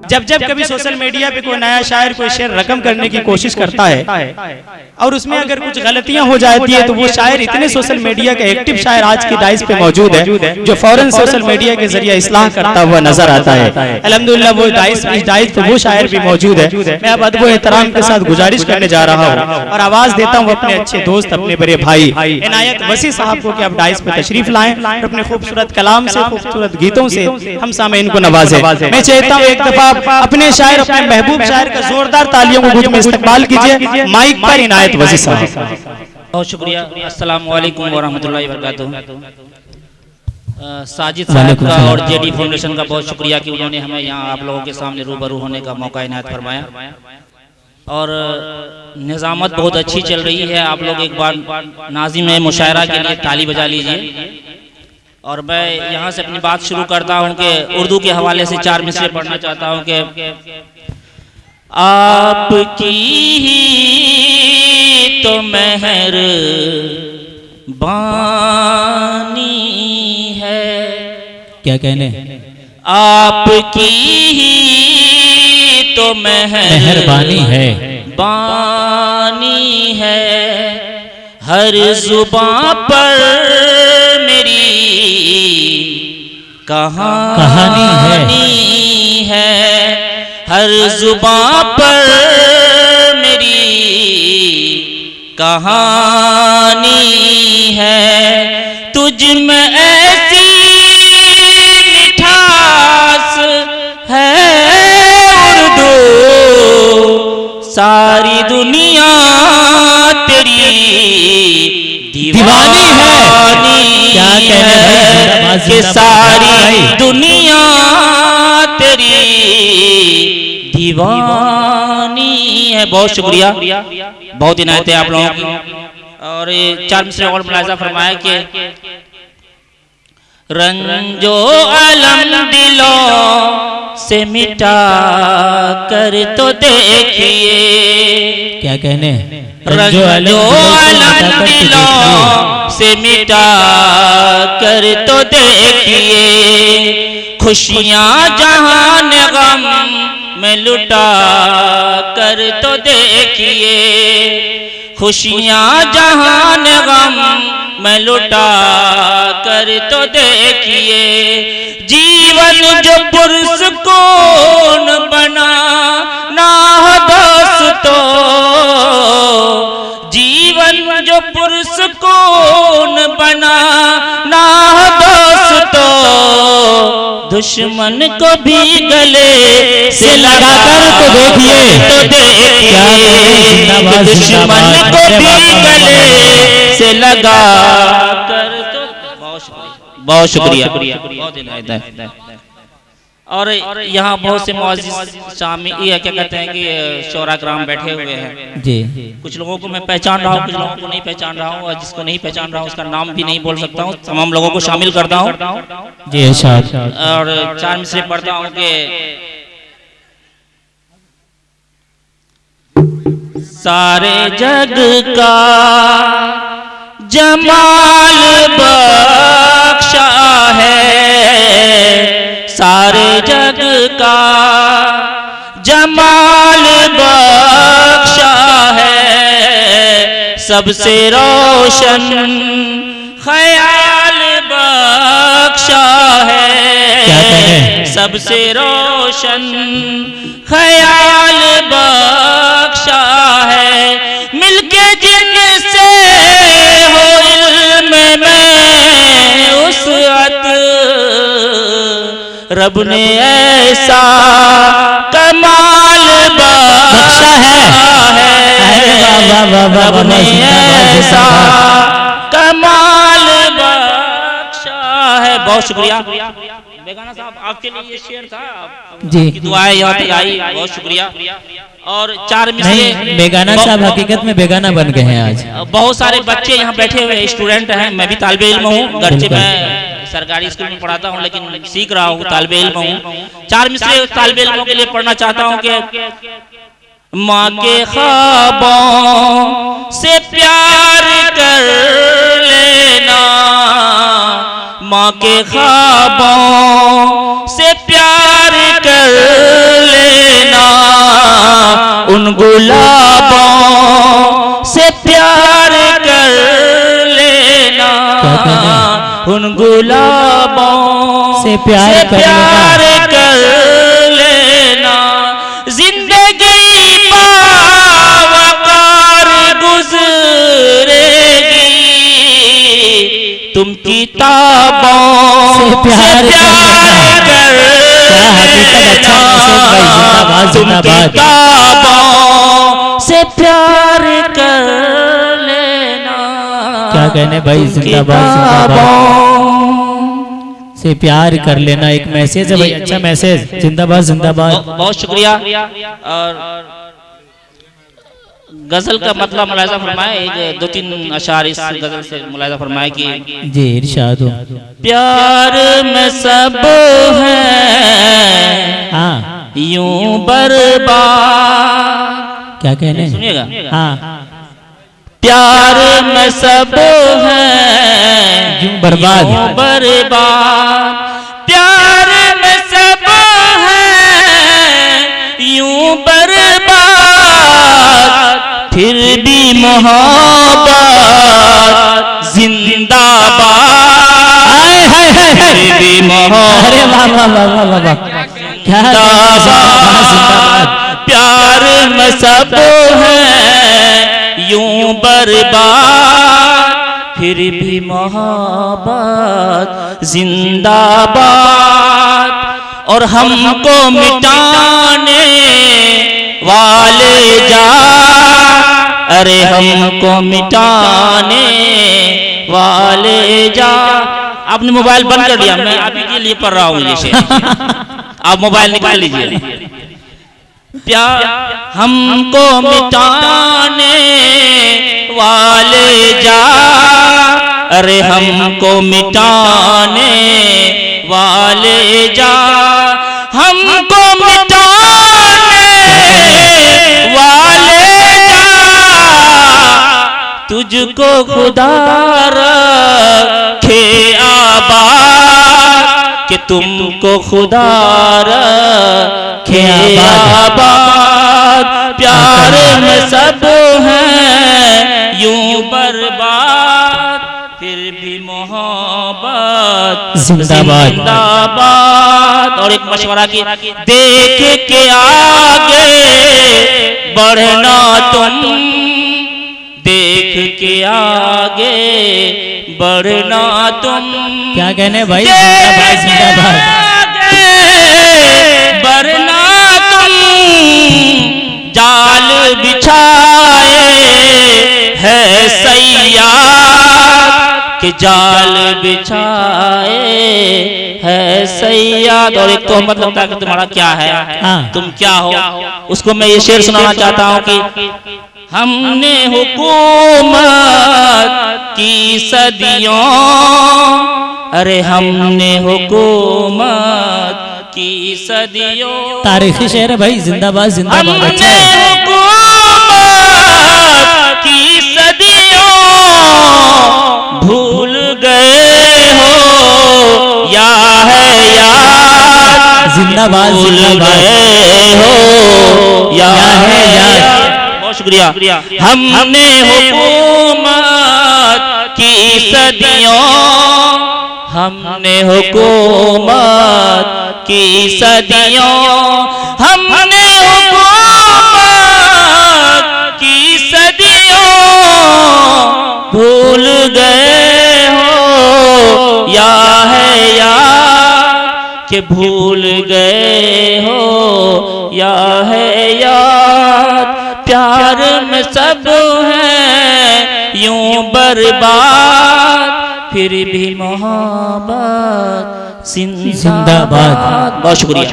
जब जब कभी सोशल मीडिया पे कोई नया शायर कोई शेर रकम करने की कोशिश करता है और उसमें अगर कुछ गलतियां हो जाती है तो वो शायर इतने सोशल मीडिया के एक्टिव शायर आज की डाइस पे मौजूद है जो फौरन सोशल मीडिया के जरिए इस्लाह करता हुआ नजर आता है। अल्हम्दुलिल्लाह वो डाइस पे वो शायर भी मौजूद है। मैं अब अदब एहतराम के साथ गुजारिश करने जा रहा हूँ और आवाज देता हूँ अपने अच्छे दोस्त अपने बड़े भाई इनायत वसी साहब को कि आप डाइस पे तशरीफ लाएं और अपने खूबसूरत कलाम से खूबसूरत गीतों से हम सामईन को नवाजें। मैं चाहता हूँ एक दफा अपने शायर अपने महबूब शायर का जोरदार तालियों को गूंज में इस्तकबाल कीजिए। माइक पर इनायत वसी साहब। बहुत शुक्रिया। अस्सलाम वालेकुम व रहमतुल्लाहि व बरकातुहू। साजिद साहब का और जेडी फाउंडेशन का बहुत शुक्रिया कि उन्होंने हमें यहाँ आप लोगों के सामने रूबरू होने का मौका इनायत फरमाया और निज़ामत बहुत अच्छी चल रही है। आप लोग एक बार नाज़िम मुशायरा के लिए ताली बजा लीजिए और मैं यहाँ से अपनी बात शुरू करता हूँ कि उर्दू के हवाले से 4 मिसरे पढ़ना चाहता हूँ कि आपकी ही तो मेहर बानी है। क्या कहने? आपकी ही तो मेहरबानी है, बानी है। हर जुबां पर मेरी कहानी है। हर जुबां पर मेरी कहानी है। तुझ में ऐसी मिठास है उर्दू, सारी दुनिया तेरी दीवानी है। क्या कहने कि सारी दुनिया तेरी दीवानी है। बहुत शुक्रिया, बहुत इनायत है आप लोगों की। और 4 मिसरे और मुलाहिजा फरमाया कि रंजो अलम दिलों से मिटा कर तो देखिए। क्या कहने? रंजो अलम दिलों से मिटा कर तो देखिए। खुशियाँ जहान गम में लुटा कर तो देखिए। खुशियाँ जहान गम में लुटा कर तो देखिए। जीवन जो पुरसकून बना ना हो दोस्तों, जीवन जो पुरसकून बना ना हो दोस्तों, दुश्मन को भी गले से लगा कर तो देखिए। दुश्मन को भी गले से लगा कर तो। बहुत शुक्रिया, बहुत इनायत है। और यहाँ बहुत से मुअज़्ज़िज़ शामिल क्या कहते हैं कि शोरा कराम बैठे हुए हैं जी। कुछ लोगों को मैं पहचान रहा हूँ, कुछ लोगों को नहीं पहचान रहा हूँ और जिसको नहीं पहचान रहा हूँ उसका नाम भी नहीं बोल सकता हूँ। तमाम लोगों को शामिल करता हूँ जी। और 4 मिसरे पढ़ता हूँ कि सारे जग का जमाल बख्शा है। सारे जग का जमाल बख्शा है। सबसे रोशन ख्याल बख्शा है। सबसे रोशन ख्याल बख्शा है। मिलके जिनसे हो इल्म में उसअत, रब ने ऐसा कमाल बख्शा है। रब ने ऐसा कमाल बख्शा है। बहुत शुक्रिया बेगाना साहब, आपके लिए ये शेर था जी, दुआएं यहाँ तक आई। बहुत शुक्रिया। और 4 मिसरे बेगाना साहब हकीकत में बेगाना बन गए हैं आज। बहुत सारे बच्चे यहाँ बैठे हुए स्टूडेंट हैं। मैं भी तालिबे इल्म हूँ, गर्चे मैं सरकारी स्कूल में पढ़ाता हूँ लेकिन सीख रहा हूँ, तालिबे इल्म हूँ। 4 मिसरे तालिबे इल्मों के लिए पढ़ना चाहता हूँ कि माँ के ख्वाबों से प्यार कर लेना, माँ के ख्वाबों से प्यार कर ले उन गुलाबों से प्यार कर लेना, उन गुलाबों से प्यार कर लेना। जिंदगी बावकार गुजरेगी, तुम किताबों से प्यार कर लेना, तुम किताबों से प्यार कर लेना। क्या कहने भाई, जिंदाबाद जिंदाबाद से प्यार कर लेना। एक मैसेज है भाई, अच्छा मैसेज, जिंदाबाद जिंदाबाद। बहुत शुक्रिया। और गजल का मतलब मुलाहिजा फरमाए, एक दो तीन अशार इस गजल से मुलाहिजा फरमाए कि जी इरशाद हो। प्यार में सब है हाँ यूं बर्बाद। क्या कहने, सुनिएगा, हाँ प्यार में सब है यूं बर्बाद, प्यार में सब है यूं बर्बाद, फिर भी मोहब्बत जिंदाबाद, फिर भी मोहब्बत, अरे वाह वाह वाह वाह वाह, क्या जिंदाबाद। प्यार में सब है यूं बर्बाद, फिर भी मोहब्बत जिंदाबाद। और हमको मिटाने वाले जा, अरे हमको मिटाने वाले जा। आपने मोबाइल बंद कर दिया, मैं अभी के लिए पढ़ रहा हूँ ये शेर। आप मोबाइल निकाल लीजिए। प्यार हमको मिटाने वाले जा, अरे हमको मिटाने वाले जा, हमको मिटाने वाले जा। तुझको खुदा रखे आबाद, कि तुमको खुदा रखे आबाद। प्यार में सब है यूं बर्बाद, फिर भी मोहब्बत जिंदाबाद। और एक मशवरा की, देख के आगे बढ़ना तुम, देख के आगे बढ़ना तुम। क्या कहने भाई, जिंदाबाद जिंदाबाद। बढ़ना तुम, जाल बिछाए है सैयाद, के जाल बिछाए है सैयाद। और एक तो मतलब लगता है कि तुम्हारा क्या है, तुम क्या हो। उसको मैं ये शेर सुनाना चाहता हूँ कि हमने हुकूमत की सदियों, अरे हमने हुकूमत की सदियों। तारीखी शेर है भाई, जिंदाबाद जिंदाबाद। हमने हुकूमत की सदियों भूल गए हो या है याद, जिंदाबाद भूल गए हो या है याद। बहुत शुक्रिया। हमने हुकूमत की सदियों, हमने हुकूमत की सदियों, हमने हुकूमत की सदियों भूल गए हो या है याद, कि भूल गए हो या है याद। प्यार में सब है यूं बर्बाद, फिर भी मोहब्बत जिंदाबाद। बहुत शुक्रिया।